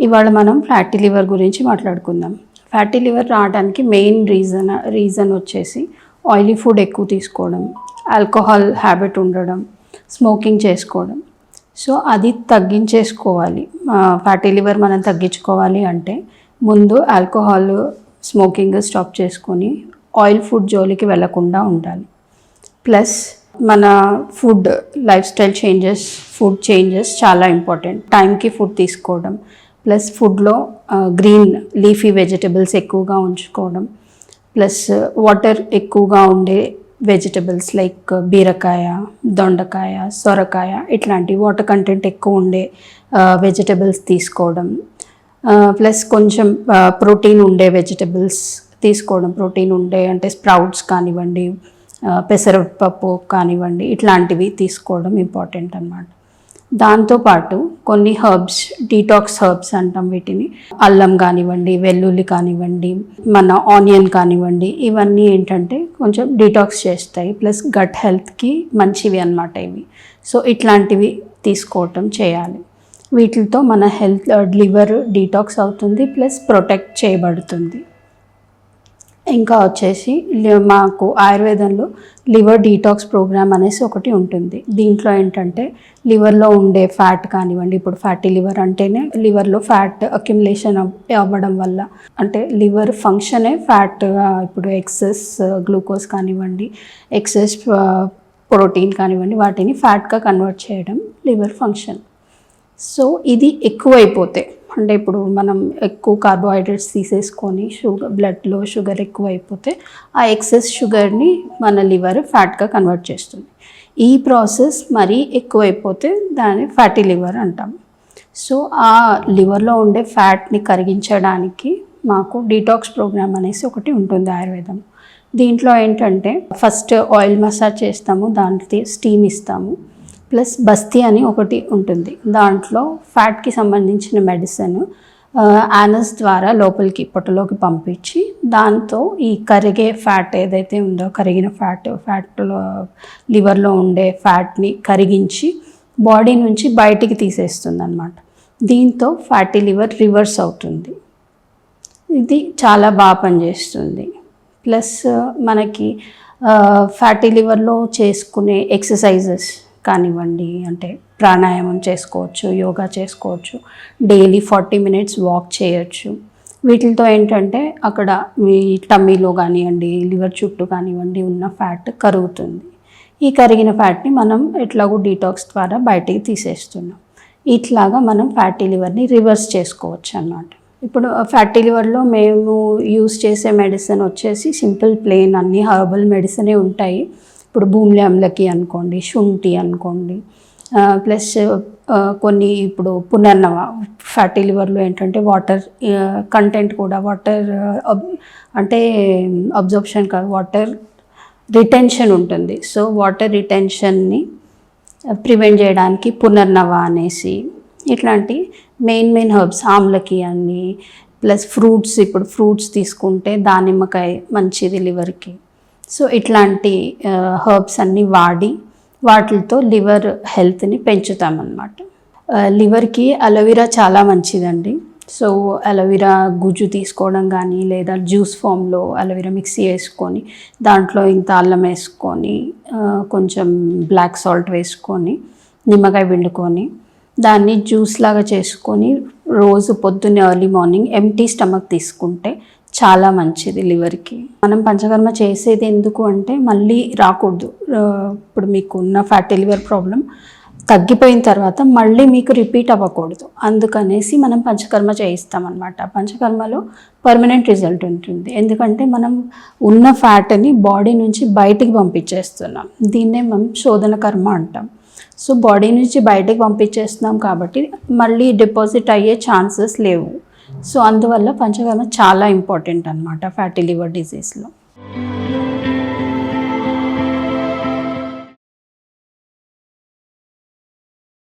ఇవాళ మనం fatty liver గురించి మాట్లాడుకుందాం. ఫ్యాటీ లివర్ రావడానికి మెయిన్ రీజన్ వచ్చేసి ఆయిలీ ఫుడ్ ఎక్కువ తీసుకోవడం, ఆల్కహాల్ హ్యాబిట్ ఉండడం, స్మోకింగ్ చేసుకోవడం. సో అది తగ్గించేసుకోవాలి. ఫ్యాటీ లివర్ మనం తగ్గించుకోవాలి అంటే ముందు ఆల్కహాల్, స్మోకింగ్ స్టాప్ చేసుకొని ఆయిల్ ఫుడ్ జోలికి వెళ్లకుండా ఉండాలి. ప్లస్ మన food life style food changes చాలా ఇంపార్టెంట్. టైంకి ఫుడ్ తీసుకోవడం, ప్లస్ ఫుడ్లో గ్రీన్ లీఫీ వెజిటబుల్స్ ఎక్కువగా ఉంచుకోవడం, ప్లస్ వాటర్ ఎక్కువగా ఉండే వెజిటబుల్స్ లైక్ బీరకాయ, దొండకాయ, సొరకాయ ఇట్లాంటి వాటర్ కంటెంట్ ఎక్కువ ఉండే వెజిటబుల్స్ తీసుకోవడం, ప్లస్ కొంచెం ప్రోటీన్ ఉండే వెజిటబుల్స్ తీసుకోవడం. ప్రోటీన్ ఉండే అంటే స్ప్రౌట్స్ కానివ్వండి, పెసరపప్పు కానివ్వండి, ఇట్లాంటివి తీసుకోవడం ఇంపార్టెంట్ అన్నమాట. దాంతోపాటు కొన్ని హర్బ్స్, డీటాక్స్ హర్బ్స్ అంటాం వీటిని, అల్లం కానివ్వండి, వెల్లుల్లి కానివ్వండి, మన ఆనియన్ కానివ్వండి, ఇవన్నీ ఏంటంటే కొంచెం డీటాక్స్ చేస్తాయి, ప్లస్ గట్ హెల్త్కి మంచివి అన్నమాట ఇవి. సో ఇట్లాంటివి తీసుకోవటం చేయాలి. వీటితో మన లివర్ డీటాక్స్ అవుతుంది, ప్లస్ ప్రొటెక్ట్ చేయబడుతుంది. ఇంకా వచ్చేసి మాకు ఆయుర్వేదంలో లివర్ డీటాక్స్ ప్రోగ్రామ్ అనేసి ఒకటి ఉంటుంది. దీంట్లో ఏంటంటే లివర్లో ఉండే ఫ్యాట్ కానివ్వండి, ఇప్పుడు ఫ్యాటీ లివర్ అంటేనే లివర్లో ఫ్యాట్ అక్యుములేషన్ అవ్వడం వల్ల, అంటే లివర్ ఫంక్షనే ఫ్యాట్, ఇప్పుడు ఎక్సెస్ గ్లూకోజ్ కానివ్వండి, ఎక్సెస్ ప్రోటీన్ కానివ్వండి, వాటిని ఫ్యాట్గా కన్వర్ట్ చేయడం లివర్ ఫంక్షన్. సో ఇది ఎక్కువైపోతే, అంటే ఇప్పుడు మనం ఎక్కువ కార్బోహైడ్రేట్స్ తీసేసుకొని బ్లడ్లో షుగర్ ఎక్కువ అయిపోతే ఆ ఎక్సెస్ షుగర్ని మన లివర్ ఫ్యాట్గా కన్వర్ట్ చేస్తుంది. ఈ ప్రాసెస్ మరీ ఎక్కువైపోతే దాన్ని ఫ్యాటీ లివర్ అంటాం. సో ఆ లివర్లో ఉండే ఫ్యాట్ని కరిగించడానికి మాకు డీటాక్స్ ప్రోగ్రామ్ అనేసి ఒకటి ఉంటుంది ఆయుర్వేదం. దీంట్లో ఏంటంటే ఫస్ట్ ఆయిల్ మసాజ్ చేస్తాము, దాంట్లో స్టీమ్ ఇస్తాము, ప్లస్ బస్తీ అని ఒకటి ఉంటుంది. దాంట్లో ఫ్యాట్కి సంబంధించిన మెడిసిన్ యానస్ ద్వారా లోపలికి పొట్టలోకి పంపించి దాంతో ఈ కరిగే ఫ్యాట్ ఏదైతే ఉందో, కరిగిన ఫ్యాట్లో లివర్లో ఉండే ఫ్యాట్ని కరిగించి బాడీ నుంచి బయటికి తీసేస్తుంది అన్నమాట. దీంతో ఫ్యాటీ లివర్ రివర్స్ అవుతుంది. ఇది చాలా బాగా పనిచేస్తుంది. ప్లస్ మనకి ఫ్యాటీ లివర్లో చేసుకునే ఎక్సర్సైజెస్ కానివ్వండి, అంటే ప్రాణాయామం చేసుకోవచ్చు, యోగా చేసుకోవచ్చు, డైలీ 40 minutes వాక్ చేయొచ్చు. వీటితో ఏంటంటే అక్కడ మీ టమ్మీలో కానివ్వండి, లివర్ చుట్టూ కానివ్వండి ఉన్న ఫ్యాట్ కరుగుతుంది. ఈ కరిగిన ఫ్యాట్ని మనం ఎట్లాగో డీటాక్స్ ద్వారా బయటికి తీసేస్తున్నాం. ఇట్లాగా మనం ఫ్యాటీ లివర్ని రివర్స్ చేసుకోవచ్చు అన్నమాట. ఇప్పుడు ఫ్యాటీ లివర్లో మేము యూస్ చేసే మెడిసిన్ వచ్చేసి సింపుల్ ప్లెయిన్ అన్ని హర్బల్ మెడిసినే ఉంటాయి. ఇప్పుడు భూమిలి అమ్లకి అనుకోండి, శుంఠి అనుకోండి, ప్లస్ కొన్ని ఇప్పుడు పునర్నవ. ఫ్యాటీ లివర్లో ఏంటంటే వాటర్ కంటెంట్ కూడా, వాటర్ అంటే అబ్జర్ప్షన్ కాదు, వాటర్ రిటెన్షన్ ఉంటుంది. సో వాటర్ రిటెన్షన్ని ప్రివెంట్ చేయడానికి పునర్నవ అనేసి ఇట్లాంటి మెయిన్ హర్బ్స్, ఆమ్లకి అని, ప్లస్ ఫ్రూట్స్. ఇప్పుడు ఫ్రూట్స్ తీసుకుంటే దానిమ్మకాయ మంచిది లివర్కి. సో ఇట్లాంటి హర్బ్స్ అన్నీ వాడి వాటితో లివర్ హెల్త్ని పెంచుతామన్నమాట. లివర్కి అలోవెరా చాలా మంచిదండి. సో అలోవెరా గుజ్జు తీసుకోవడం కానీ, లేదా జ్యూస్ ఫామ్లో అలోవెరా మిక్సీ వేసుకొని దాంట్లో ఇంత అల్లం వేసుకొని, కొంచెం బ్లాక్ సాల్ట్ వేసుకొని, నిమ్మకాయ పిండుకొని దాన్ని జ్యూస్ లాగా చేసుకొని రోజు పొద్దున్నే ఎర్లీ మార్నింగ్ ఎంప్టీ స్టమక్ తీసుకుంటే చాలా మంచిది లివర్కి. మనం పంచకర్మ చేసేది ఎందుకు అంటే మళ్ళీ రాకూడదు. ఇప్పుడు మీకు ఉన్న ఫ్యాటీ లివర్ ప్రాబ్లం తగ్గిపోయిన తర్వాత మళ్ళీ మీకు రిపీట్ అవ్వకూడదు. అందుకనేసి మనం పంచకర్మ చేయిస్తామన్నమాట. పంచకర్మలో పర్మనెంట్ రిజల్ట్ ఉంటుంది. ఎందుకంటే మనం ఉన్న ఫ్యాట్ని బాడీ నుంచి బయటికి పంపించేస్తున్నాం. దీన్నే మనం శోధన కర్మ అంటాం. సో బాడీ నుంచి బయటికి పంపించేస్తున్నాం కాబట్టి మళ్ళీ డిపాజిట్ అయ్యే ఛాన్సెస్ లేవు. సో అందువల్ల పంచకర్మ చాలా ఇంపార్టెంట్ అన్నమాట ఫ్యాటీ లివర్ డిజీజ్లో.